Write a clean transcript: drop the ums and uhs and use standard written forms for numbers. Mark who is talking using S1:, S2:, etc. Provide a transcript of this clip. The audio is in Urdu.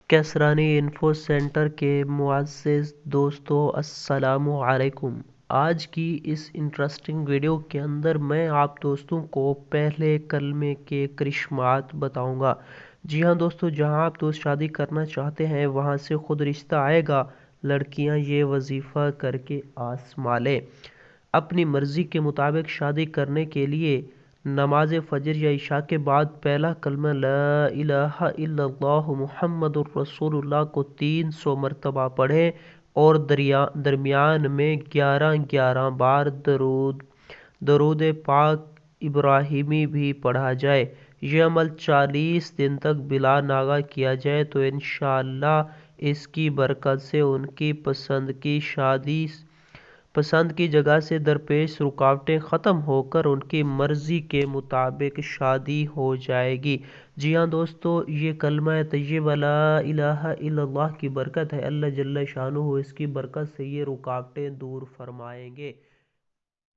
S1: کیسرانی انفو سینٹر کے معزز دوستو السلام علیکم۔ آج کی اس انٹرسٹنگ ویڈیو کے اندر میں آپ دوستوں کو پہلے کلمے کے کرشمات بتاؤں گا۔ جی ہاں دوستو، جہاں آپ دوست شادی کرنا چاہتے ہیں وہاں سے خود رشتہ آئے گا۔ لڑکیاں یہ وظیفہ کر کے آزما لیں۔ اپنی مرضی کے مطابق شادی کرنے کے لیے نماز فجر یا عشاء کے بعد پہلا کلمہ لا الہ الا اللہ محمد الرسول اللہ کو 300 مرتبہ پڑھیں اور درمیان میں 11 بار درود پاک ابراہیمی بھی پڑھا جائے۔ یہ عمل 40 دن تک بلا ناغہ کیا جائے تو انشاءاللہ اس کی برکت سے ان کی پسند کی جگہ سے درپیش رکاوٹیں ختم ہو کر ان کی مرضی کے مطابق شادی ہو جائے گی۔ جی ہاں دوستو، یہ کلمہ طیبہ لا الہ الا اللہ کی برکت ہے۔ اللہ جل شانہ اس کی برکت سے یہ رکاوٹیں دور فرمائیں گے۔